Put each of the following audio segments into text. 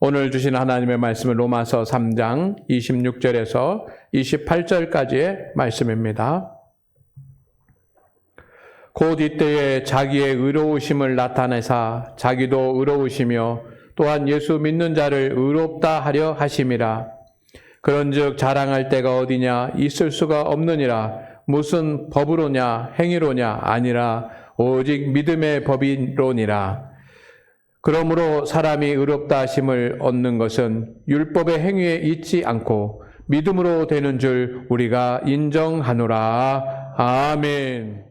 오늘 주신 하나님의 말씀은 로마서 3장 26절에서 28절까지의 말씀입니다. 곧 이때에 자기의 의로우심을 나타내사 자기도 의로우시며 또한 예수 믿는 자를 의롭다 하려 하심이라. 그런즉 자랑할 때가 어디냐 있을 수가 없느니라. 무슨 법으로냐 행위로냐 아니라 오직 믿음의 법이로니라. 그러므로 사람이 의롭다 하심을 얻는 것은 율법의 행위에 있지 않고 믿음으로 되는 줄 우리가 인정하노라. 아멘.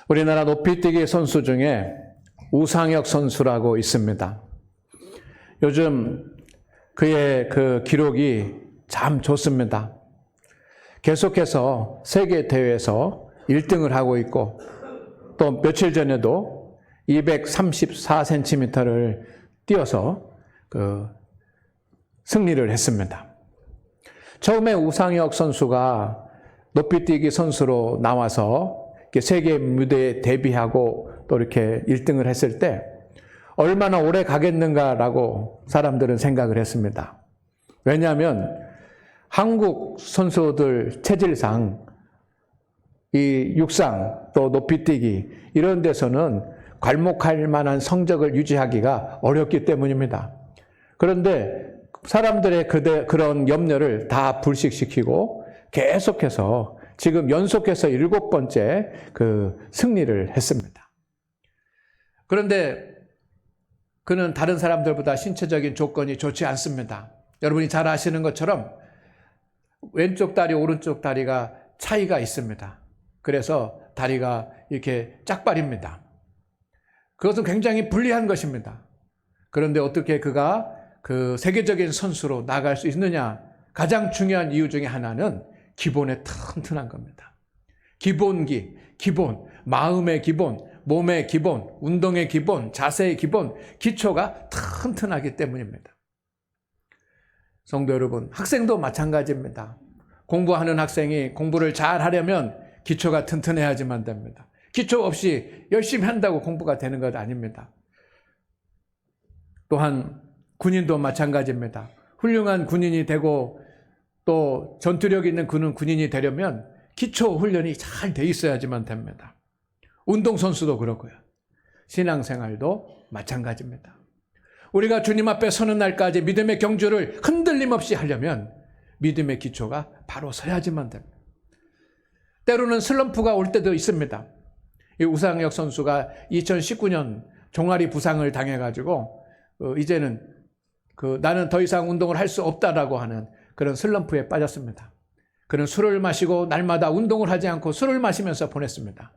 우리나라 높이뛰기 선수 중에 우상혁 선수라고 있습니다. 요즘 그의 그 기록이 참 좋습니다. 계속해서 세계 대회에서 1등을 하고 있고 또 며칠 전에도 234cm를 뛰어서 승리를 했습니다. 처음에 우상혁 선수가 높이뛰기 선수로 나와서 세계 무대에 데뷔하고 또 이렇게 1등을 했을 때 얼마나 오래 가겠는가라고 사람들은 생각을 했습니다. 왜냐하면 한국 선수들 체질상 이 육상 또 높이뛰기 이런 데서는 괄목할 만한 성적을 유지하기가 어렵기 때문입니다. 그런데 사람들의 그런 염려를 다 불식시키고 계속해서 지금 연속해서 7번째 그 승리를 했습니다. 그런데 그는 다른 사람들보다 신체적인 조건이 좋지 않습니다. 여러분이 잘 아시는 것처럼 왼쪽 다리, 오른쪽 다리가 차이가 있습니다. 그래서 다리가 이렇게 짝발입니다. 그것은 굉장히 불리한 것입니다. 그런데 어떻게 그가 그 세계적인 선수로 나갈 수 있느냐? 가장 중요한 이유 중에 하나는 기본에 튼튼한 겁니다. 기본기, 기본, 마음의 기본, 몸의 기본, 운동의 기본, 자세의 기본, 기초가 튼튼하기 때문입니다. 성도 여러분, 학생도 마찬가지입니다. 공부하는 학생이 공부를 잘 하려면 기초가 튼튼해야지만 됩니다. 기초 없이 열심히 한다고 공부가 되는 것 아닙니다. 또한 군인도 마찬가지입니다. 훌륭한 군인이 되고 또 전투력 있는 군인이 되려면 기초 훈련이 잘 돼 있어야지만 됩니다. 운동선수도 그렇고요. 신앙생활도 마찬가지입니다. 우리가 주님 앞에 서는 날까지 믿음의 경주를 흔들림 없이 하려면 믿음의 기초가 바로 서야지만 됩니다. 때로는 슬럼프가 올 때도 있습니다. 이 우상혁 선수가 2019년 종아리 부상을 당해가지고 이제는 나는 더 이상 운동을 할 수 없다라고 하는 그런 슬럼프에 빠졌습니다. 그는 술을 마시고 날마다 운동을 하지 않고 술을 마시면서 보냈습니다.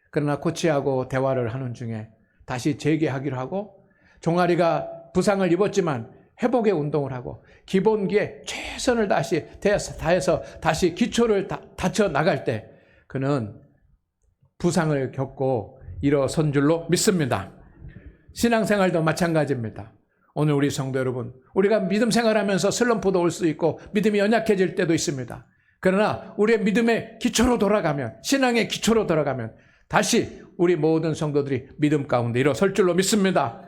그러나 코치하고 대화를 하는 중에 다시 재개하기로 하고 종아리가 부상을 입었지만 회복의 운동을 하고 기본기에 최선을 다해서 다시 기초를 다쳐 나갈 때 그는 부상을 겪고 일어선 줄로 믿습니다. 신앙생활도 마찬가지입니다. 오늘 우리 성도 여러분, 우리가 믿음 생활하면서 슬럼프도 올 수 있고 믿음이 연약해질 때도 있습니다. 그러나 우리의 믿음의 기초로 돌아가면, 신앙의 기초로 돌아가면 다시 우리 모든 성도들이 믿음 가운데 일어설 줄로 믿습니다.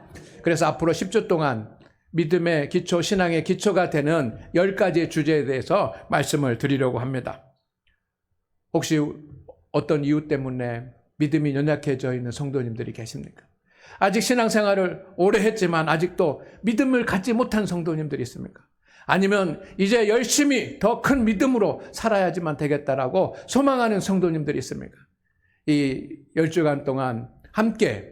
그래서 앞으로 10주 동안 믿음의 기초, 신앙의 기초가 되는 10가지의 주제에 대해서 말씀을 드리려고 합니다. 혹시 어떤 이유 때문에 믿음이 연약해져 있는 성도님들이 계십니까? 아직 신앙생활을 오래 했지만 아직도 믿음을 갖지 못한 성도님들이 있습니까? 아니면 이제 열심히 더 큰 믿음으로 살아야지만 되겠다라고 소망하는 성도님들이 있습니까? 이 10주간 동안 함께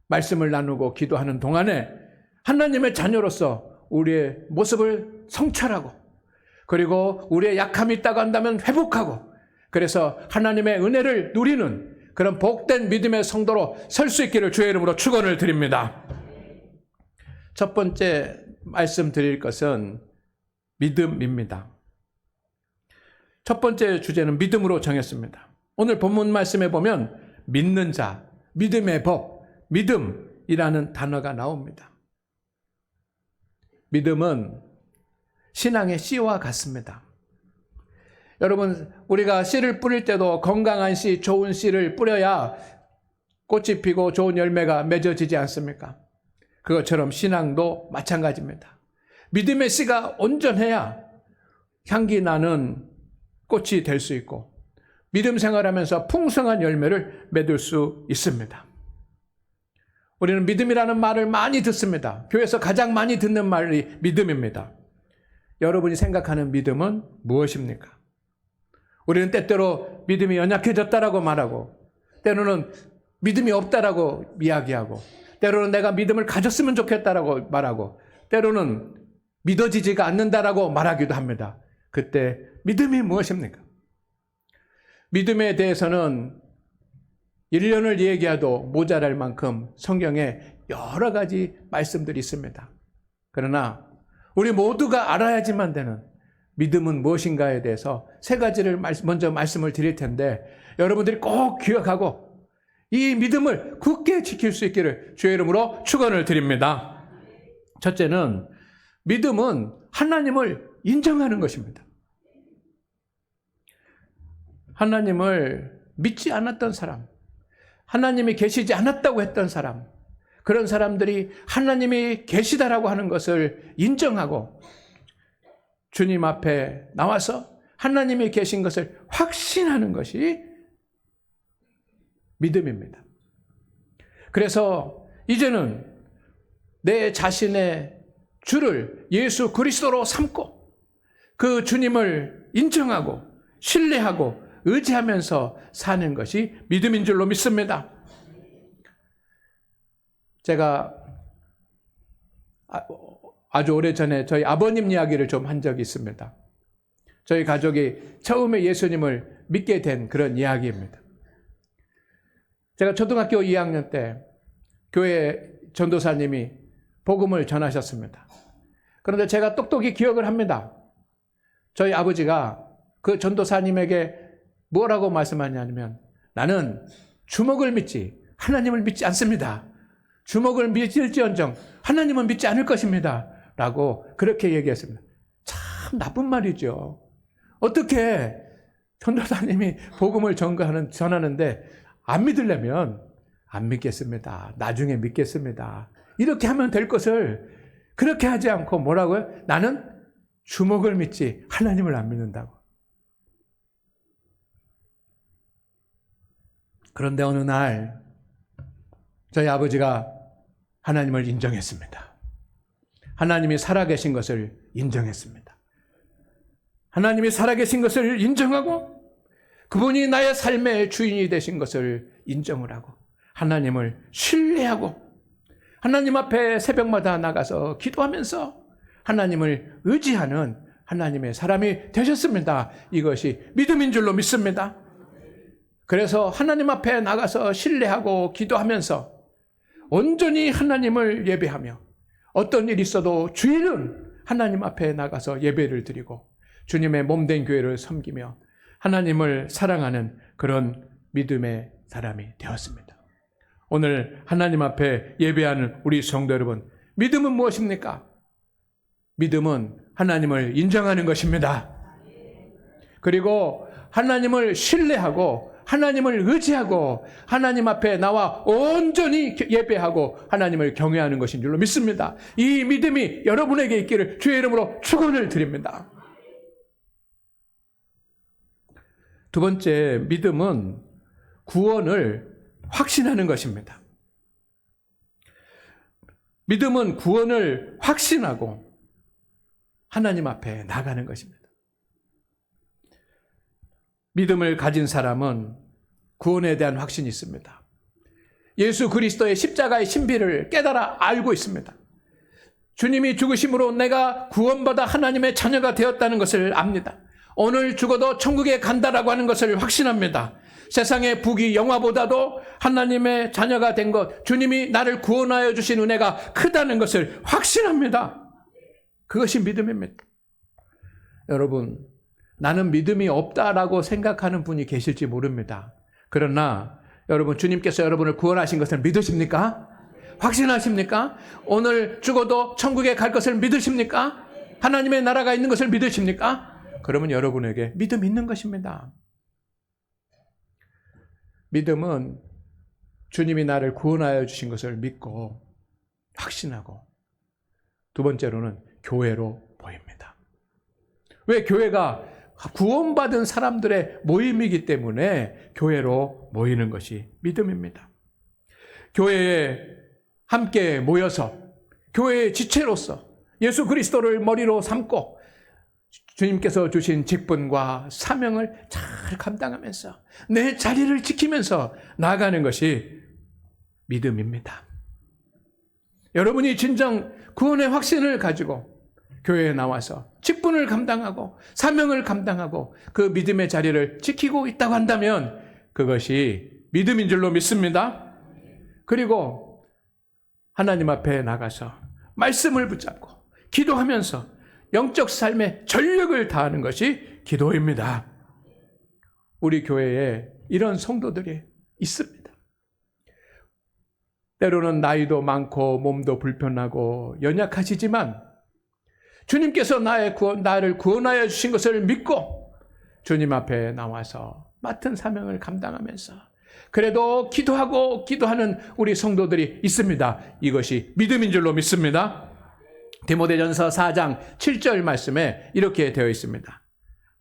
말씀을 나누고 기도하는 동안에 하나님의 자녀로서 우리의 모습을 성찰하고 그리고 우리의 약함이 있다고 한다면 회복하고 그래서 하나님의 은혜를 누리는 그런 복된 믿음의 성도로 설 수 있기를 주의 이름으로 축원을 드립니다. 첫 번째 말씀드릴 것은 믿음입니다. 첫 번째 주제는 믿음으로 정했습니다. 오늘 본문 말씀에 보면 믿는 자, 믿음의 법, 믿음이라는 단어가 나옵니다. 믿음은 신앙의 씨와 같습니다. 여러분, 우리가 씨를 뿌릴 때도 건강한 씨, 좋은 씨를 뿌려야 꽃이 피고 좋은 열매가 맺어지지 않습니까? 그것처럼 신앙도 마찬가지입니다. 믿음의 씨가 온전해야 향기 나는 꽃이 될 수 있고 믿음 생활하면서 풍성한 열매를 맺을 수 있습니다. 우리는 믿음이라는 말을 많이 듣습니다. 교회에서 가장 많이 듣는 말이 믿음입니다. 여러분이 생각하는 믿음은 무엇입니까? 우리는 때때로 믿음이 연약해졌다라고 말하고, 때로는 믿음이 없다라고 이야기하고, 때로는 내가 믿음을 가졌으면 좋겠다라고 말하고, 때로는 믿어지지가 않는다라고 말하기도 합니다. 그때 믿음이 무엇입니까? 믿음에 대해서는 1년을 얘기해도 모자랄 만큼 성경에 여러 가지 말씀들이 있습니다. 그러나 우리 모두가 알아야지만 되는 믿음은 무엇인가에 대해서 세 가지를 먼저 말씀을 드릴 텐데, 여러분들이 꼭 기억하고 이 믿음을 굳게 지킬 수 있기를 주의 이름으로 축원을 드립니다. 첫째는 믿음은 하나님을 인정하는 것입니다. 하나님을 믿지 않았던 사람, 하나님이 계시지 않았다고 했던 사람, 그런 사람들이 하나님이 계시다라고 하는 것을 인정하고 주님 앞에 나와서 하나님이 계신 것을 확신하는 것이 믿음입니다. 그래서 이제는 내 자신의 주를 예수 그리스도로 삼고 그 주님을 인정하고 신뢰하고 의지하면서 사는 것이 믿음인 줄로 믿습니다. 제가 아주 오래전에 저희 아버님 이야기를 좀 한 적이 있습니다. 저희 가족이 처음에 예수님을 믿게 된 그런 이야기입니다. 제가 초등학교 2학년 때 교회 전도사님이 복음을 전하셨습니다. 그런데 제가 똑똑히 기억을 합니다. 저희 아버지가 그 전도사님에게 뭐라고 말씀하냐면, 나는 주먹을 믿지 하나님을 믿지 않습니다. 주먹을 믿을지언정 하나님은 믿지 않을 것입니다. 라고 그렇게 얘기했습니다. 참 나쁜 말이죠. 어떻게 전도사님이 복음을 전하는데 안 믿으려면 안 믿겠습니다. 나중에 믿겠습니다. 이렇게 하면 될 것을 그렇게 하지 않고 뭐라고요? 나는 주먹을 믿지 하나님을 안 믿는다고. 그런데 어느 날 저희 아버지가 하나님을 인정했습니다. 하나님이 살아계신 것을 인정했습니다. 하나님이 살아계신 것을 인정하고 그분이 나의 삶의 주인이 되신 것을 인정을 하고 하나님을 신뢰하고 하나님 앞에 새벽마다 나가서 기도하면서 하나님을 의지하는 하나님의 사람이 되셨습니다. 이것이 믿음인 줄로 믿습니다. 그래서 하나님 앞에 나가서 신뢰하고 기도하면서 온전히 하나님을 예배하며 어떤 일이 있어도 주일은 하나님 앞에 나가서 예배를 드리고 주님의 몸된 교회를 섬기며 하나님을 사랑하는 그런 믿음의 사람이 되었습니다. 오늘 하나님 앞에 예배하는 우리 성도 여러분, 믿음은 무엇입니까? 믿음은 하나님을 인정하는 것입니다. 그리고 하나님을 신뢰하고 하나님을 의지하고 하나님 앞에 나와 온전히 예배하고 하나님을 경외하는 것인 줄로 믿습니다. 이 믿음이 여러분에게 있기를 주의 이름으로 축원을 드립니다. 두 번째, 믿음은 구원을 확신하는 것입니다. 믿음은 구원을 확신하고 하나님 앞에 나가는 것입니다. 믿음을 가진 사람은 구원에 대한 확신이 있습니다. 예수 그리스도의 십자가의 신비를 깨달아 알고 있습니다. 주님이 죽으심으로 내가 구원받아 하나님의 자녀가 되었다는 것을 압니다. 오늘 죽어도 천국에 간다라고 하는 것을 확신합니다. 세상의 부귀 영화보다도 하나님의 자녀가 된 것, 주님이 나를 구원하여 주신 은혜가 크다는 것을 확신합니다. 그것이 믿음입니다. 여러분, 나는 믿음이 없다라고 생각하는 분이 계실지 모릅니다. 그러나 여러분, 주님께서 여러분을 구원하신 것을 믿으십니까? 확신하십니까? 오늘 죽어도 천국에 갈 것을 믿으십니까? 하나님의 나라가 있는 것을 믿으십니까? 그러면 여러분에게 믿음이 있는 것입니다. 믿음은 주님이 나를 구원하여 주신 것을 믿고 확신하고, 두 번째로는 교회로 보입니다. 왜? 교회가 구원받은 사람들의 모임이기 때문에 교회로 모이는 것이 믿음입니다. 교회에 함께 모여서 교회의 지체로서 예수 그리스도를 머리로 삼고 주님께서 주신 직분과 사명을 잘 감당하면서 내 자리를 지키면서 나아가는 것이 믿음입니다. 여러분이 진정 구원의 확신을 가지고 교회에 나와서 직분을 감당하고 사명을 감당하고 그 믿음의 자리를 지키고 있다고 한다면 그것이 믿음인 줄로 믿습니다. 그리고 하나님 앞에 나가서 말씀을 붙잡고 기도하면서 영적 삶에 전력을 다하는 것이 기도입니다. 우리 교회에 이런 성도들이 있습니다. 때로는 나이도 많고 몸도 불편하고 연약하시지만 주님께서 나를 구원하여 주신 것을 믿고 주님 앞에 나와서 맡은 사명을 감당하면서 그래도 기도하는 우리 성도들이 있습니다. 이것이 믿음인 줄로 믿습니다. 디모데전서 4장 7절 말씀에 이렇게 되어 있습니다.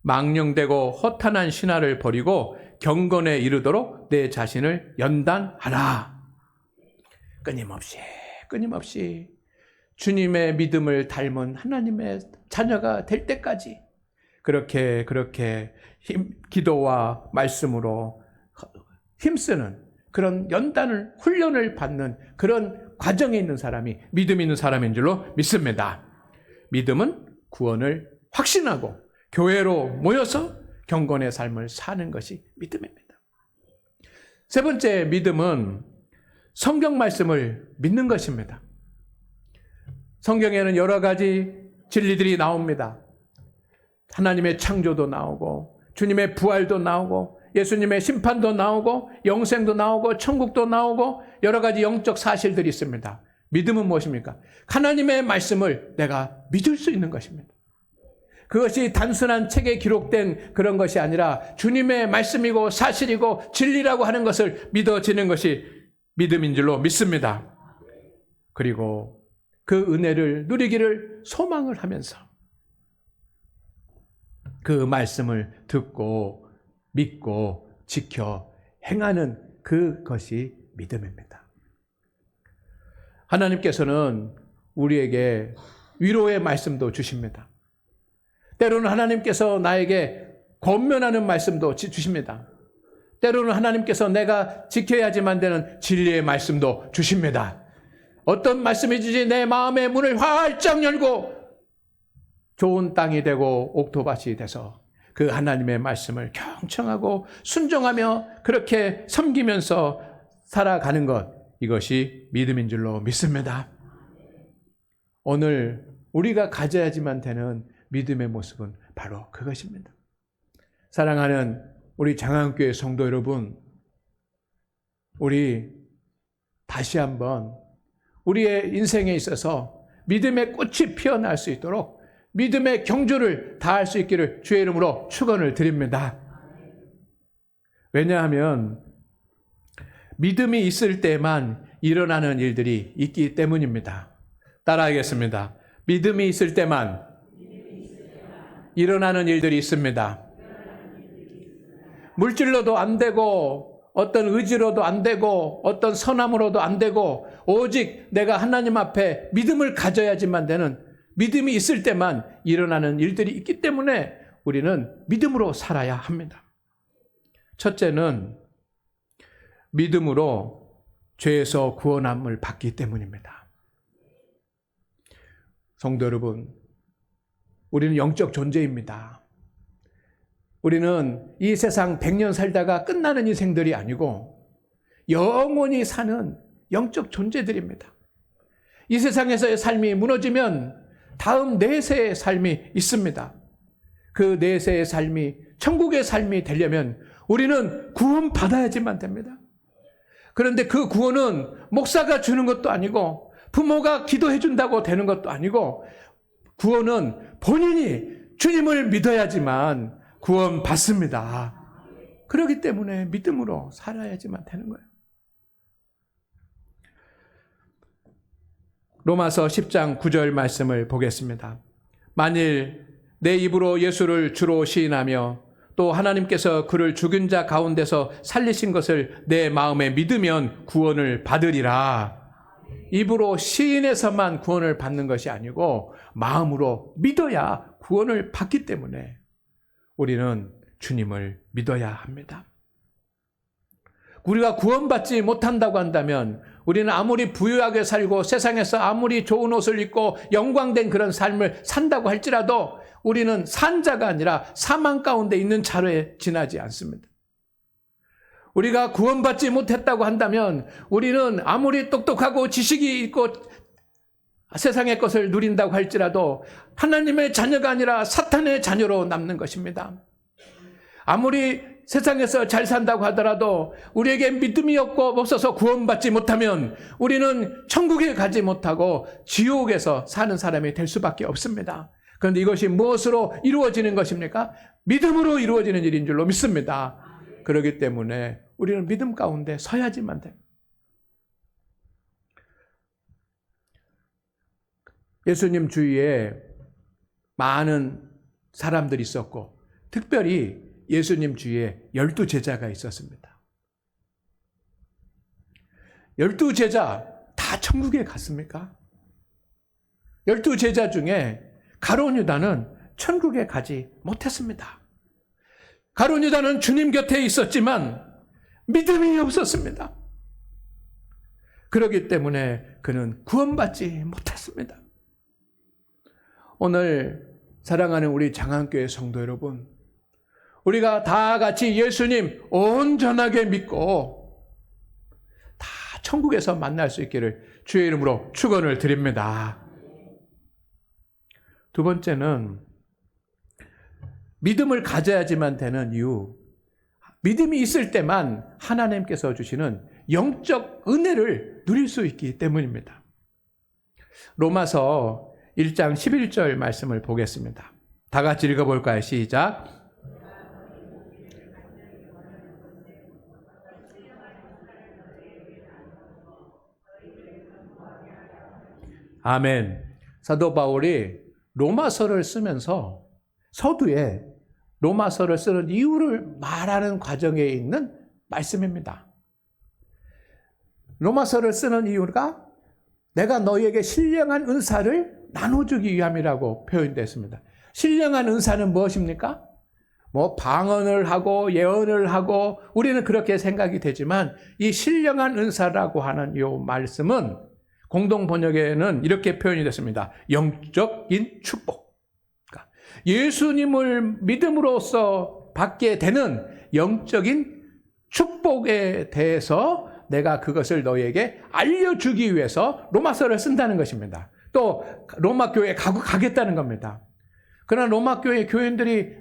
망령되고 허탄한 신화를 버리고 경건에 이르도록 내 자신을 연단하라. 끊임없이 주님의 믿음을 닮은 하나님의 자녀가 될 때까지 그렇게 기도와 말씀으로 힘쓰는 그런 훈련을 받는 그런 과정에 있는 사람이 믿음 있는 사람인 줄로 믿습니다. 믿음은 구원을 확신하고 교회로 모여서 경건의 삶을 사는 것이 믿음입니다. 세 번째 믿음은 성경 말씀을 믿는 것입니다. 성경에는 여러 가지 진리들이 나옵니다. 하나님의 창조도 나오고 주님의 부활도 나오고 예수님의 심판도 나오고 영생도 나오고 천국도 나오고 여러 가지 영적 사실들이 있습니다. 믿음은 무엇입니까? 하나님의 말씀을 내가 믿을 수 있는 것입니다. 그것이 단순한 책에 기록된 그런 것이 아니라 주님의 말씀이고 사실이고 진리라고 하는 것을 믿어지는 것이 믿음인 줄로 믿습니다. 그리고 그 은혜를 누리기를 소망을 하면서 그 말씀을 듣고 믿고 지켜 행하는 그것이 믿음입니다. 하나님께서는 우리에게 위로의 말씀도 주십니다. 때로는 하나님께서 나에게 권면하는 말씀도 주십니다. 때로는 하나님께서 내가 지켜야지만 되는 진리의 말씀도 주십니다. 어떤 말씀이든지 내 마음의 문을 활짝 열고 좋은 땅이 되고 옥토밭이 돼서 그 하나님의 말씀을 경청하고 순종하며 그렇게 섬기면서 살아가는 것, 이것이 믿음인 줄로 믿습니다. 오늘 우리가 가져야지만 되는 믿음의 모습은 바로 그것입니다. 사랑하는 우리 장안교회 성도 여러분, 우리 다시 한번 우리의 인생에 있어서 믿음의 꽃이 피어날 수 있도록 믿음의 경주를 다할 수 있기를 주의 이름으로 축원을 드립니다. 왜냐하면 믿음이 있을 때만 일어나는 일들이 있기 때문입니다. 따라하겠습니다. 믿음이 있을 때만 일어나는 일들이 있습니다. 물질로도 안 되고 어떤 의지로도 안 되고 어떤 선함으로도 안 되고 오직 내가 하나님 앞에 믿음을 가져야지만 되는, 믿음이 있을 때만 일어나는 일들이 있기 때문에 우리는 믿음으로 살아야 합니다. 첫째는 믿음으로 죄에서 구원함을 받기 때문입니다. 성도 여러분, 우리는 영적 존재입니다. 우리는 이 세상 100년 살다가 끝나는 인생들이 아니고 영원히 사는 영적 존재들입니다. 이 세상에서의 삶이 무너지면 다음 내세의 삶이 있습니다. 그 내세의 삶이 천국의 삶이 되려면 우리는 구원받아야지만 됩니다. 그런데 그 구원은 목사가 주는 것도 아니고 부모가 기도해 준다고 되는 것도 아니고 구원은 본인이 주님을 믿어야지만 구원받습니다. 그렇기 때문에 믿음으로 살아야지만 되는 거예요. 로마서 10장 9절 말씀을 보겠습니다. 만일 내 입으로 예수를 주로 시인하며 또 하나님께서 그를 죽은 자 가운데서 살리신 것을 내 마음에 믿으면 구원을 받으리라. 입으로 시인해서만 구원을 받는 것이 아니고 마음으로 믿어야 구원을 받기 때문에 우리는 주님을 믿어야 합니다. 우리가 구원받지 못한다고 한다면 우리는 아무리 부유하게 살고 세상에서 아무리 좋은 옷을 입고 영광된 그런 삶을 산다고 할지라도 우리는 산 자가 아니라 사망 가운데 있는 자로에 지나지 않습니다. 우리가 구원받지 못했다고 한다면 우리는 아무리 똑똑하고 지식이 있고 세상의 것을 누린다고 할지라도 하나님의 자녀가 아니라 사탄의 자녀로 남는 것입니다. 아무리 세상에서 잘 산다고 하더라도 우리에게 믿음이 없어서 구원받지 못하면 우리는 천국에 가지 못하고 지옥에서 사는 사람이 될 수밖에 없습니다. 그런데 이것이 무엇으로 이루어지는 것입니까? 믿음으로 이루어지는 일인 줄로 믿습니다. 그렇기 때문에 우리는 믿음 가운데 서야지만 됩니다. 예수님 주위에 많은 사람들이 있었고 특별히 예수님 주위에 12제자가 있었습니다. 12제자 다 천국에 갔습니까? 12제자 중에 가룟 유다는 천국에 가지 못했습니다. 가룟 유다는 주님 곁에 있었지만 믿음이 없었습니다. 그렇기 때문에 그는 구원받지 못했습니다. 오늘 사랑하는 우리 장안교회 성도 여러분, 우리가 다 같이 예수님 온전하게 믿고 다 천국에서 만날 수 있기를 주의 이름으로 축원을 드립니다. 두 번째는 믿음을 가져야지만 되는 이유, 믿음이 있을 때만 하나님께서 주시는 영적 은혜를 누릴 수 있기 때문입니다. 로마서 1장 11절 말씀을 보겠습니다. 다 같이 읽어볼까요? 시작. 아멘. 사도 바울이 로마서를 쓰면서 서두에 로마서를 쓰는 이유를 말하는 과정에 있는 말씀입니다. 로마서를 쓰는 이유가 내가 너희에게 신령한 은사를 나눠주기 위함이라고 표현됐습니다. 신령한 은사는 무엇입니까? 방언을 하고 예언을 하고 우리는 그렇게 생각이 되지만 이 신령한 은사라고 하는 이 말씀은 공동 번역에는 이렇게 표현이 됐습니다. 영적인 축복. 그러니까 예수님을 믿음으로써 받게 되는 영적인 축복에 대해서 내가 그것을 너희에게 알려주기 위해서 로마서를 쓴다는 것입니다. 또 로마 교회에 가겠다는 겁니다. 그러나 로마 교회 교인들이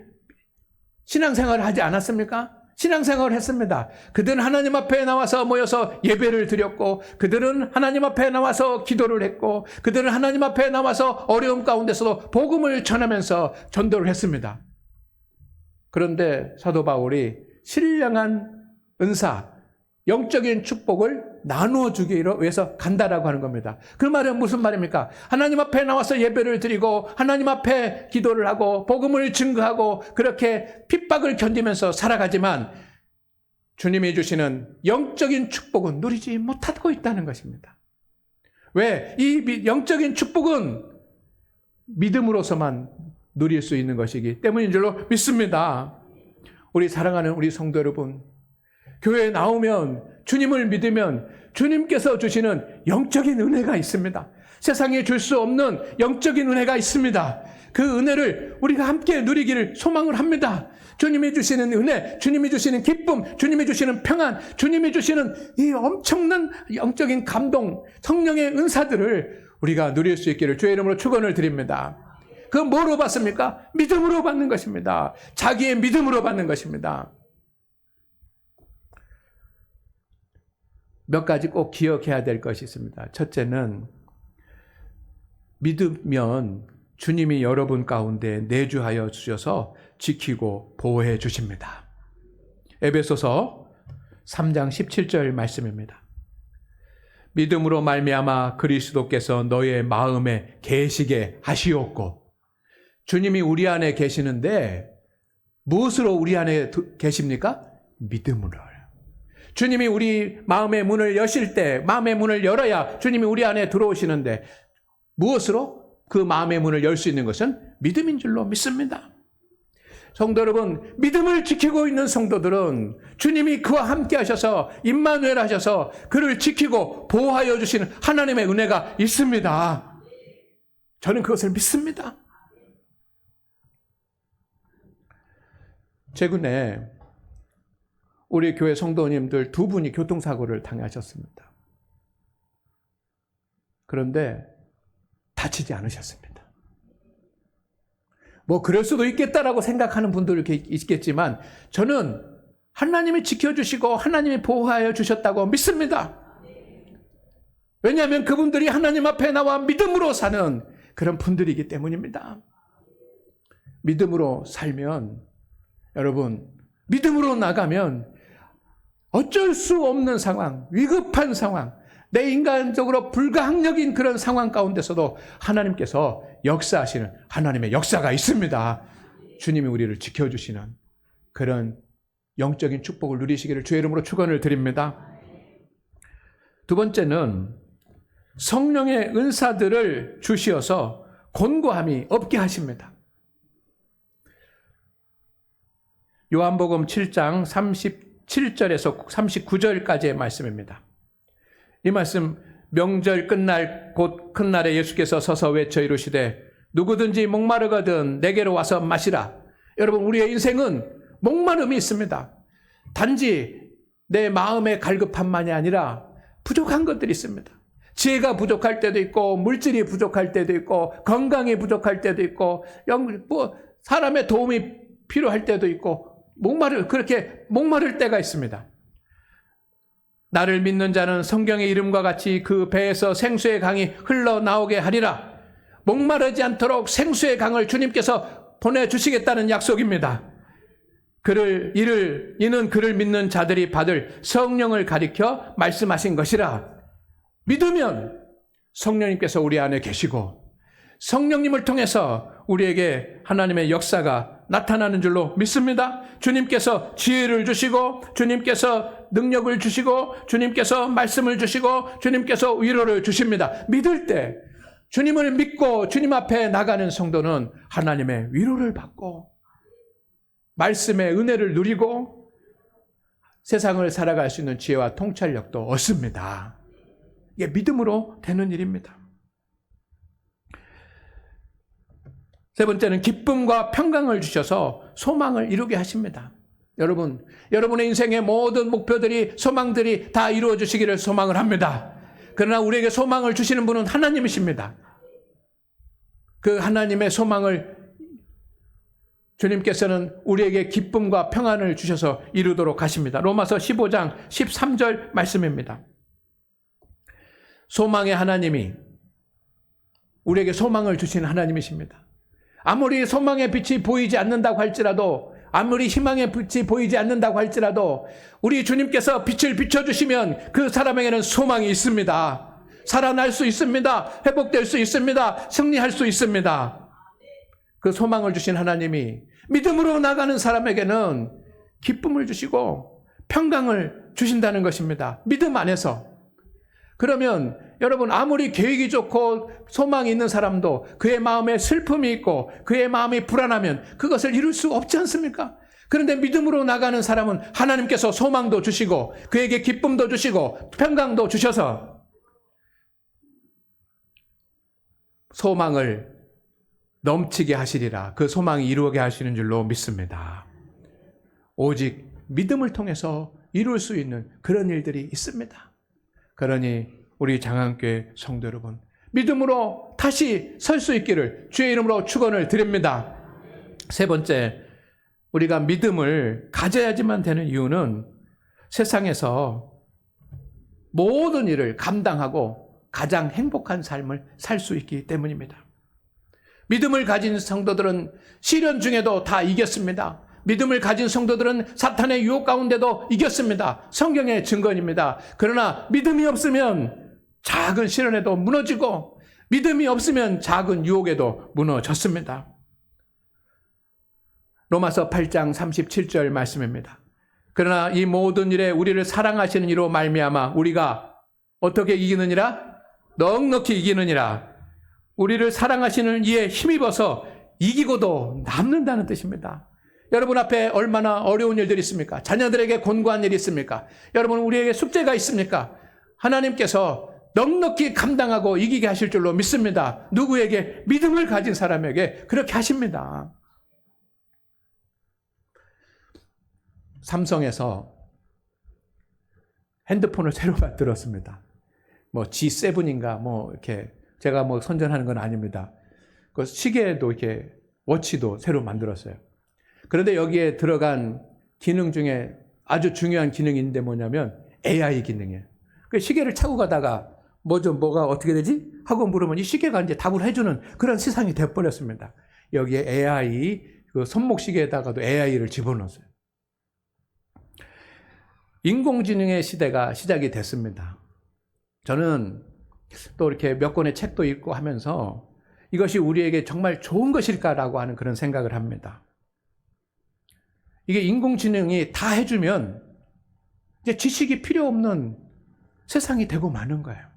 신앙생활을 하지 않았습니까? 신앙생활을 했습니다. 그들은 하나님 앞에 나와서 모여서 예배를 드렸고 그들은 하나님 앞에 나와서 기도를 했고 그들은 하나님 앞에 나와서 어려움 가운데서도 복음을 전하면서 전도를 했습니다. 그런데 사도 바울이 신령한 은사, 영적인 축복을 나누어주기 위해서 간다라고 하는 겁니다. 그 말은 무슨 말입니까? 하나님 앞에 나와서 예배를 드리고 하나님 앞에 기도를 하고 복음을 증거하고 그렇게 핍박을 견디면서 살아가지만 주님이 주시는 영적인 축복은 누리지 못하고 있다는 것입니다. 왜? 이 영적인 축복은 믿음으로서만 누릴 수 있는 것이기 때문인 줄로 믿습니다. 우리 사랑하는 우리 성도 여러분, 교회에 나오면 주님을 믿으면 주님께서 주시는 영적인 은혜가 있습니다. 세상에 줄 수 없는 영적인 은혜가 있습니다. 그 은혜를 우리가 함께 누리기를 소망을 합니다. 주님이 주시는 은혜, 주님이 주시는 기쁨, 주님이 주시는 평안, 주님이 주시는 이 엄청난 영적인 감동, 성령의 은사들을 우리가 누릴 수 있기를 주의 이름으로 축원을 드립니다. 그건 뭐로 받습니까? 믿음으로 받는 것입니다. 자기의 믿음으로 받는 것입니다. 몇 가지 꼭 기억해야 될 것이 있습니다. 첫째는 믿으면 주님이 여러분 가운데 내주하여 주셔서 지키고 보호해 주십니다. 에베소서 3장 17절 말씀입니다. 믿음으로 말미암아 그리스도께서 너의 마음에 계시게 하시옵고. 주님이 우리 안에 계시는데 무엇으로 우리 안에 계십니까? 믿음으로. 주님이 우리 마음의 문을 여실 때, 마음의 문을 열어야 주님이 우리 안에 들어오시는데 무엇으로? 그 마음의 문을 열 수 있는 것은 믿음인 줄로 믿습니다. 성도 여러분, 믿음을 지키고 있는 성도들은 주님이 그와 함께 하셔서 임마누엘 하셔서 그를 지키고 보호하여 주시는 하나님의 은혜가 있습니다. 저는 그것을 믿습니다. 최근에 우리 교회 성도님들 2분이 교통사고를 당하셨습니다. 그런데 다치지 않으셨습니다. 뭐 그럴 수도 있겠다라고 생각하는 분들 있겠지만 저는 하나님이 지켜주시고 하나님이 보호하여 주셨다고 믿습니다. 왜냐하면 그분들이 하나님 앞에 나와 믿음으로 사는 그런 분들이기 때문입니다. 믿음으로 살면, 여러분, 믿음으로 나가면 어쩔 수 없는 상황, 위급한 상황, 내 인간적으로 불가항력인 그런 상황 가운데서도 하나님께서 역사하시는 하나님의 역사가 있습니다. 주님이 우리를 지켜주시는 그런 영적인 축복을 누리시기를 주의 이름으로 축원을 드립니다. 두 번째는 성령의 은사들을 주시어서 곤고함이 없게 하십니다. 요한복음 7장 37절에서 39절까지의 말씀입니다. 이 말씀, 명절 끝날 곧 큰 날에 예수께서 서서 외쳐 이르시되 누구든지 목마르거든 내게로 와서 마시라. 여러분, 우리의 인생은 목마름이 있습니다. 단지 내 마음의 갈급함만이 아니라 부족한 것들이 있습니다. 지혜가 부족할 때도 있고, 물질이 부족할 때도 있고, 건강이 부족할 때도 있고, 사람의 도움이 필요할 때도 있고, 그렇게 목마를 때가 있습니다. 나를 믿는 자는 성경의 이름과 같이 그 배에서 생수의 강이 흘러나오게 하리라. 목마르지 않도록 생수의 강을 주님께서 보내주시겠다는 약속입니다. 이는 그를 믿는 자들이 받을 성령을 가리켜 말씀하신 것이라. 믿으면 성령님께서 우리 안에 계시고 성령님을 통해서 우리에게 하나님의 역사가 나타나는 줄로 믿습니다. 주님께서 지혜를 주시고, 주님께서 능력을 주시고, 주님께서 말씀을 주시고, 주님께서 위로를 주십니다. 믿을 때, 주님을 믿고 주님 앞에 나가는 성도는 하나님의 위로를 받고 말씀의 은혜를 누리고 세상을 살아갈 수 있는 지혜와 통찰력도 얻습니다. 이게 믿음으로 되는 일입니다. 세 번째는 기쁨과 평강을 주셔서 소망을 이루게 하십니다. 여러분, 여러분의 인생의 모든 목표들이, 소망들이 다 이루어지시기를 소망을 합니다. 그러나 우리에게 소망을 주시는 분은 하나님이십니다. 그 하나님의 소망을 주님께서는 우리에게 기쁨과 평안을 주셔서 이루도록 하십니다. 로마서 15장 13절 말씀입니다. 소망의 하나님이 우리에게 소망을 주시는 하나님이십니다. 아무리 소망의 빛이 보이지 않는다고 할지라도, 아무리 희망의 빛이 보이지 않는다고 할지라도 우리 주님께서 빛을 비춰주시면 그 사람에게는 소망이 있습니다. 살아날 수 있습니다. 회복될 수 있습니다. 승리할 수 있습니다. 그 소망을 주신 하나님이 믿음으로 나가는 사람에게는 기쁨을 주시고 평강을 주신다는 것입니다. 믿음 안에서. 그러면 여러분, 아무리 계획이 좋고 소망이 있는 사람도 그의 마음에 슬픔이 있고 그의 마음이 불안하면 그것을 이룰 수 없지 않습니까? 그런데 믿음으로 나가는 사람은 하나님께서 소망도 주시고 그에게 기쁨도 주시고 평강도 주셔서 소망을 넘치게 하시리라. 그 소망이 이루게 하시는 줄로 믿습니다. 오직 믿음을 통해서 이룰 수 있는 그런 일들이 있습니다. 그러니 우리 장안교회 성도 여러분, 믿음으로 다시 설 수 있기를 주의 이름으로 축원을 드립니다. 세 번째, 우리가 믿음을 가져야지만 되는 이유는 세상에서 모든 일을 감당하고 가장 행복한 삶을 살 수 있기 때문입니다. 믿음을 가진 성도들은 시련 중에도 다 이겼습니다. 믿음을 가진 성도들은 사탄의 유혹 가운데도 이겼습니다. 성경의 증거입니다. 그러나 믿음이 없으면 작은 시련에도 무너지고 믿음이 없으면 작은 유혹에도 무너졌습니다. 로마서 8장 37절 말씀입니다. 그러나 이 모든 일에 우리를 사랑하시는 이로 말미암아 우리가 어떻게 이기느니라? 넉넉히 이기느니라. 우리를 사랑하시는 이에 힘입어서 이기고도 남는다는 뜻입니다. 여러분 앞에 얼마나 어려운 일들이 있습니까? 자녀들에게 곤고한 일이 있습니까? 여러분 우리에게 숙제가 있습니까? 하나님께서 넉넉히 감당하고 이기게 하실 줄로 믿습니다. 누구에게? 믿음을 가진 사람에게 그렇게 하십니다. 삼성에서 핸드폰을 새로 만들었습니다. 뭐 G7인가 뭐 이렇게 제가 뭐 선전하는 건 아닙니다. 그 시계도 이렇게 워치도 새로 만들었어요. 그런데 여기에 들어간 기능 중에 아주 중요한 기능이 있는데 뭐냐면 AI 기능이에요. 그 시계를 차고 가다가 뭐가 어떻게 되지? 하고 물으면 이 시계가 이제 답을 해주는 그런 세상이 되어버렸습니다. 여기에 AI, 그 손목시계에다가도 AI를 집어넣었어요. 인공지능의 시대가 시작이 됐습니다. 저는 또 이렇게 몇 권의 책도 읽고 하면서 이것이 우리에게 정말 좋은 것일까라고 하는 그런 생각을 합니다. 이게 인공지능이 다 해주면 이제 지식이 필요 없는 세상이 되고 마는 거예요.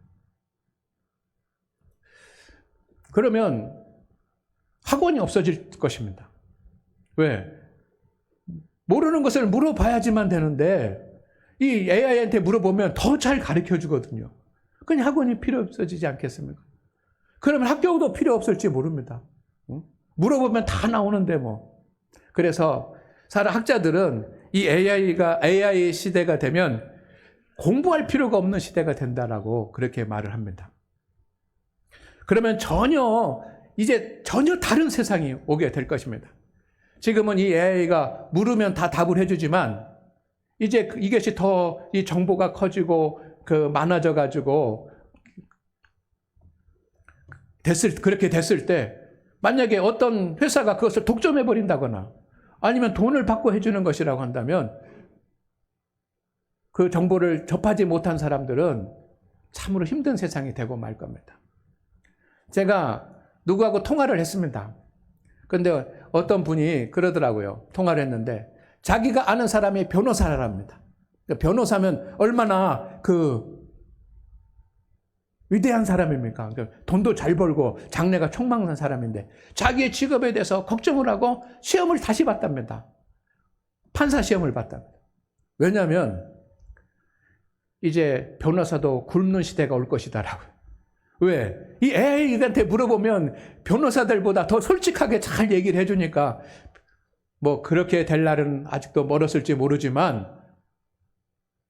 그러면 학원이 없어질 것입니다. 왜? 모르는 것을 물어봐야지만 되는데 이 AI한테 물어보면 더 잘 가르쳐 주거든요. 그냥 학원이 필요 없어지지 않겠습니까? 그러면 학교도 필요 없을지 모릅니다. 물어보면 다 나오는데 뭐. 그래서 학자들은 이 AI 시대가 되면 공부할 필요가 없는 시대가 된다라고 그렇게 말을 합니다. 그러면 이제 전혀 다른 세상이 오게 될 것입니다. 지금은 이 AI가 물으면 다 답을 해주지만 이제 이것이 더 이 정보가 커지고 많아져 가지고 그렇게 됐을 때 만약에 어떤 회사가 그것을 독점해 버린다거나 아니면 돈을 받고 해주는 것이라고 한다면 그 정보를 접하지 못한 사람들은 참으로 힘든 세상이 되고 말 겁니다. 제가 누구하고 통화를 했습니다. 그런데 어떤 분이 그러더라고요. 통화를 했는데 자기가 아는 사람이 변호사랍니다. 변호사면 얼마나 위대한 사람입니까? 돈도 잘 벌고 장래가 촉망난 사람인데 자기의 직업에 대해서 걱정을 하고 시험을 다시 봤답니다. 판사 시험을 봤답니다. 왜냐하면 이제 변호사도 굶는 시대가 올 것이다라고요. 왜? 이 AI한테 물어보면 변호사들보다 더 솔직하게 잘 얘기를 해주니까 뭐 그렇게 될 날은 아직도 멀었을지 모르지만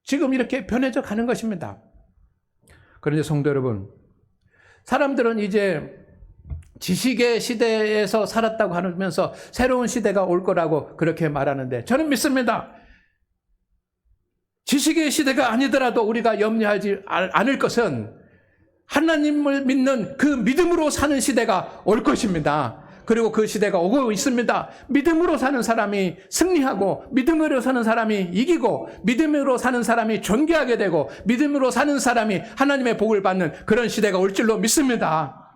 지금 이렇게 변해져 가는 것입니다. 그런데 성도 여러분, 사람들은 이제 지식의 시대에서 살았다고 하면서 새로운 시대가 올 거라고 그렇게 말하는데 저는 믿습니다. 지식의 시대가 아니더라도 우리가 염려하지 않을 것은 하나님을 믿는 그 믿음으로 사는 시대가 올 것입니다. 그리고 그 시대가 오고 있습니다. 믿음으로 사는 사람이 승리하고 믿음으로 사는 사람이 이기고 믿음으로 사는 사람이 존귀하게 되고 믿음으로 사는 사람이 하나님의 복을 받는 그런 시대가 올 줄로 믿습니다.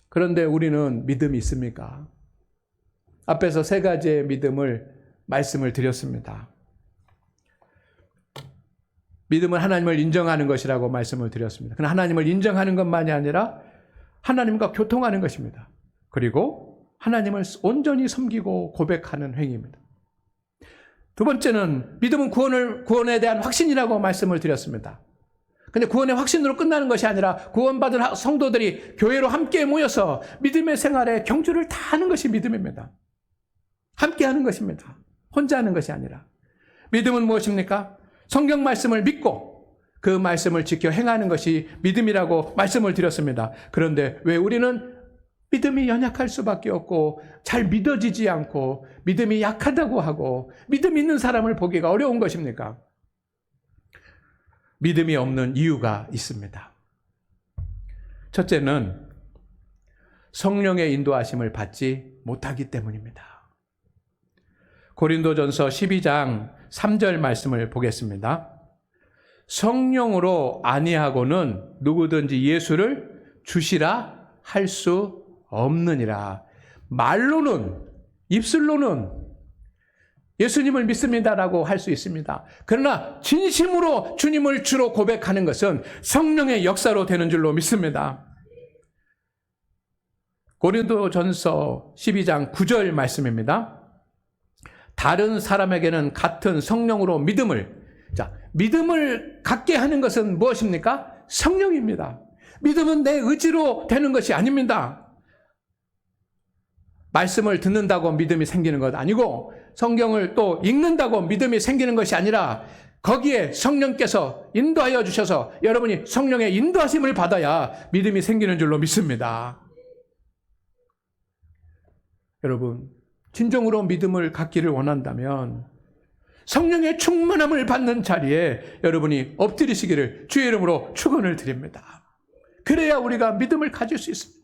그런데 우리는 믿음이 있습니까? 앞에서 세 가지의 말씀을 드렸습니다. 믿음은 하나님을 인정하는 것이라고 말씀을 드렸습니다. 그러나 하나님을 인정하는 것만이 아니라 하나님과 교통하는 것입니다. 그리고 하나님을 온전히 섬기고 고백하는 행위입니다. 두 번째는 믿음은 구원에 대한 확신이라고 말씀을 드렸습니다. 근데 구원의 확신으로 끝나는 것이 아니라 구원받은 성도들이 교회로 함께 모여서 믿음의 생활에 경주를 다 하는 것이 믿음입니다. 함께 하는 것입니다. 혼자 하는 것이 아니라. 믿음은 무엇입니까? 성경 말씀을 믿고 그 말씀을 지켜 행하는 것이 믿음이라고 말씀을 드렸습니다. 그런데 왜 우리는 믿음이 연약할 수밖에 없고 잘 믿어지지 않고 믿음이 약하다고 하고 믿음 있는 사람을 보기가 어려운 것입니까? 믿음이 없는 이유가 있습니다. 첫째는 성령의 인도하심을 받지 못하기 때문입니다. 고린도전서 12장 3절 말씀을 보겠습니다. 성령으로 아니하고는 누구든지 예수를 주시라 할 수 없느니라. 말로는, 입술로는 예수님을 믿습니다라고 할 수 있습니다. 그러나 진심으로 주님을 주로 고백하는 것은 성령의 역사로 되는 줄로 믿습니다. 고린도전서 12장 9절 말씀입니다. 다른 사람에게는 같은 성령으로 믿음을 갖게 하는 것은 무엇입니까? 성령입니다. 믿음은 내 의지로 되는 것이 아닙니다. 말씀을 듣는다고 믿음이 생기는 것 아니고 성경을 또 읽는다고 믿음이 생기는 것이 아니라 거기에 성령께서 인도하여 주셔서 여러분이 성령의 인도하심을 받아야 믿음이 생기는 줄로 믿습니다. 여러분, 진정으로 믿음을 갖기를 원한다면 성령의 충만함을 받는 자리에 여러분이 엎드리시기를 주의 이름으로 축원을 드립니다. 그래야 우리가 믿음을 가질 수 있습니다.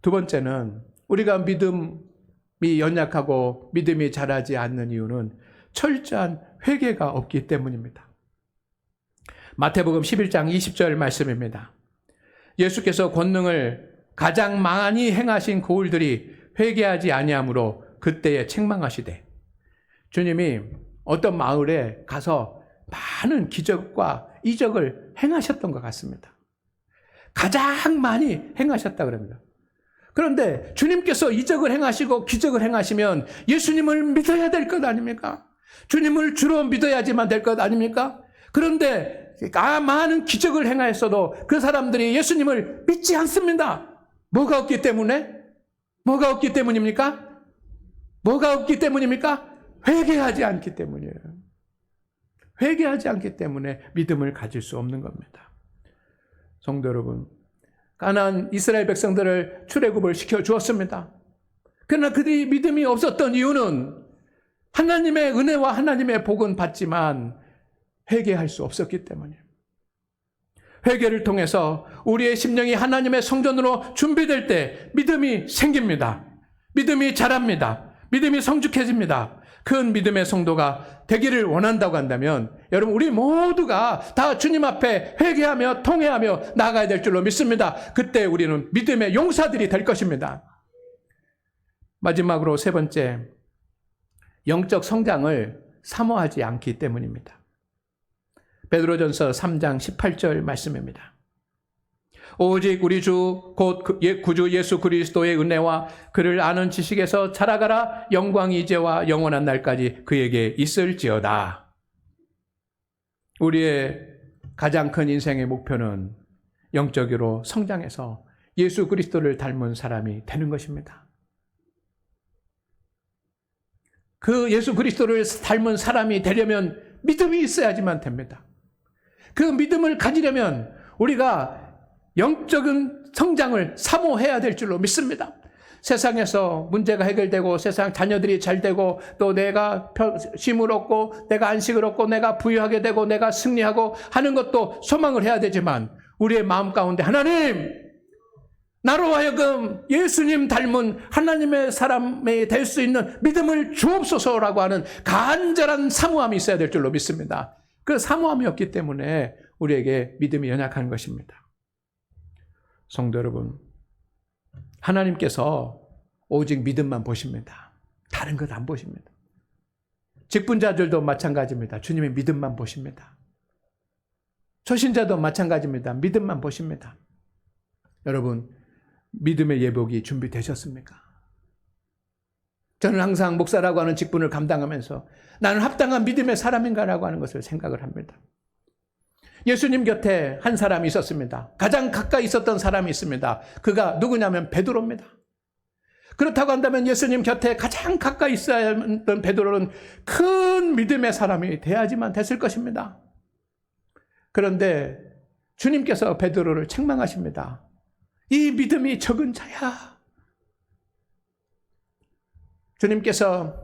두 번째는 우리가 믿음이 연약하고 믿음이 자라지 않는 이유는 철저한 회개가 없기 때문입니다. 마태복음 11장 20절 말씀입니다. 예수께서 권능을 가장 많이 행하신 고을들이 회개하지 아니하므로 그때에 책망하시되, 주님이 어떤 마을에 가서 많은 기적과 이적을 행하셨던 것 같습니다. 가장 많이 행하셨다 그럽니다. 그런데 주님께서 이적을 행하시고 기적을 행하시면 예수님을 믿어야 될 것 아닙니까? 주님을 주로 믿어야지만 될 것 아닙니까? 그런데 많은 기적을 행하였어도 그 사람들이 예수님을 믿지 않습니다. 뭐가 없기 때문에? 뭐가 없기 때문입니까? 뭐가 없기 때문입니까? 회개하지 않기 때문이에요. 회개하지 않기 때문에 믿음을 가질 수 없는 겁니다. 성도 여러분, 가나안 이스라엘 백성들을 출애굽을 시켜 주었습니다. 그러나 그들이 믿음이 없었던 이유는 하나님의 은혜와 하나님의 복은 받지만 회개할 수 없었기 때문이에요. 회개를 통해서 우리의 심령이 하나님의 성전으로 준비될 때 믿음이 생깁니다. 믿음이 자랍니다. 믿음이 성숙해집니다. 큰 믿음의 성도가 되기를 원한다고 한다면 여러분, 우리 모두가 다 주님 앞에 회개하며 통회하며 나아가야 될 줄로 믿습니다. 그때 우리는 믿음의 용사들이 될 것입니다. 마지막으로 세 번째, 영적 성장을 사모하지 않기 때문입니다. 베드로전서 3장 18절 말씀입니다. 오직 우리 주 곧 구주 예수 그리스도의 은혜와 그를 아는 지식에서 자라가라. 영광이 이제와 영원한 날까지 그에게 있을지어다. 우리의 가장 큰 인생의 목표는 영적으로 성장해서 예수 그리스도를 닮은 사람이 되는 것입니다. 그 예수 그리스도를 닮은 사람이 되려면 믿음이 있어야지만 됩니다. 그 믿음을 가지려면 우리가 영적인 성장을 사모해야 될 줄로 믿습니다. 세상에서 문제가 해결되고 세상 자녀들이 잘 되고 또 내가 쉼을 얻고 내가 안식을 얻고 내가 부유하게 되고 내가 승리하고 하는 것도 소망을 해야 되지만 우리의 마음 가운데 하나님, 나로 하여금 예수님 닮은 하나님의 사람이 될 수 있는 믿음을 주옵소서라고 하는 간절한 사모함이 있어야 될 줄로 믿습니다. 그 사모함이 없기 때문에 우리에게 믿음이 연약한 것입니다. 성도 여러분, 하나님께서 오직 믿음만 보십니다. 다른 것 안 보십니다. 직분자들도 마찬가지입니다. 주님의 믿음만 보십니다. 초신자도 마찬가지입니다. 믿음만 보십니다. 여러분, 믿음의 예복이 준비되셨습니까? 저는 항상 목사라고 하는 직분을 감당하면서 나는 합당한 믿음의 사람인가라고 하는 것을 생각을 합니다. 예수님 곁에 한 사람이 있었습니다. 가장 가까이 있었던 사람이 있습니다. 그가 누구냐면 베드로입니다. 그렇다고 한다면 예수님 곁에 가장 가까이 있어야 했던 베드로는 큰 믿음의 사람이 돼야지만 됐을 것입니다. 그런데 주님께서 베드로를 책망하십니다. 이 믿음이 적은 자야. 주님께서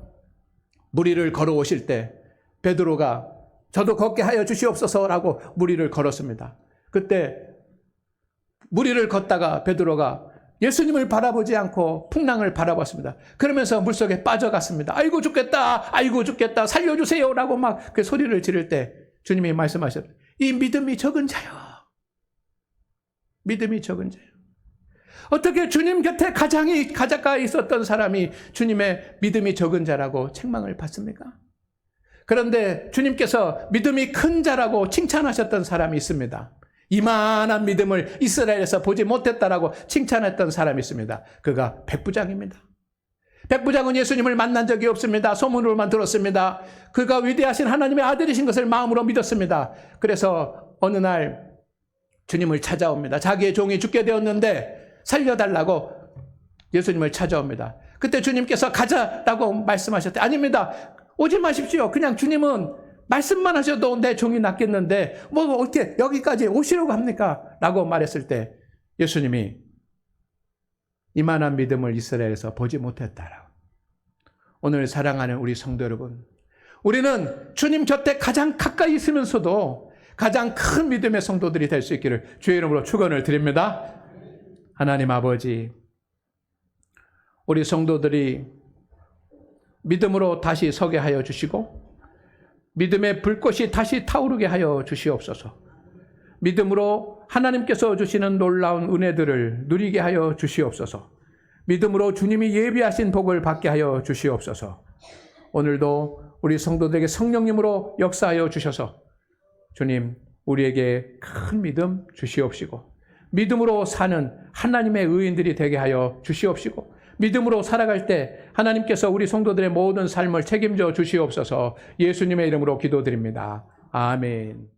무리를 걸어오실 때 베드로가 저도 걷게 하여 주시옵소서라고 무리를 걸었습니다. 그때 무리를 걷다가 베드로가 예수님을 바라보지 않고 풍랑을 바라봤습니다. 그러면서 물속에 빠져갔습니다. 아이고 죽겠다, 아이고 죽겠다, 살려주세요라고 막 그 소리를 지를 때 주님이 말씀하셨다. 이 믿음이 적은 자요. 믿음이 적은 자요. 어떻게 주님 곁에 가장 가까이 있었던 사람이 주님의 믿음이 적은 자라고 책망을 받습니까? 그런데 주님께서 믿음이 큰 자라고 칭찬하셨던 사람이 있습니다. 이만한 믿음을 이스라엘에서 보지 못했다라고 칭찬했던 사람이 있습니다. 그가 백부장입니다. 백부장은 예수님을 만난 적이 없습니다. 소문으로만 들었습니다. 그가 위대하신 하나님의 아들이신 것을 마음으로 믿었습니다. 그래서 어느 날 주님을 찾아옵니다. 자기의 종이 죽게 되었는데 살려달라고 예수님을 찾아옵니다. 그때 주님께서 가자라고 말씀하셨대. 아닙니다. 오지 마십시오. 그냥 주님은 말씀만 하셔도 내 종이 낫겠는데 뭐 어떻게 여기까지 오시려고 합니까? 라고 말했을 때 예수님이 이만한 믿음을 이스라엘에서 보지 못했다라고. 오늘 사랑하는 우리 성도 여러분, 우리는 주님 곁에 가장 가까이 있으면서도 가장 큰 믿음의 성도들이 될 수 있기를 주의 이름으로 축원을 드립니다. 하나님 아버지, 우리 성도들이 믿음으로 다시 서게 하여 주시고 믿음의 불꽃이 다시 타오르게 하여 주시옵소서. 믿음으로 하나님께서 주시는 놀라운 은혜들을 누리게 하여 주시옵소서. 믿음으로 주님이 예비하신 복을 받게 하여 주시옵소서. 오늘도 우리 성도들에게 성령님으로 역사하여 주셔서 주님, 우리에게 큰 믿음 주시옵시고 믿음으로 사는 하나님의 의인들이 되게 하여 주시옵시고 믿음으로 살아갈 때 하나님께서 우리 성도들의 모든 삶을 책임져 주시옵소서. 예수님의 이름으로 기도드립니다. 아멘.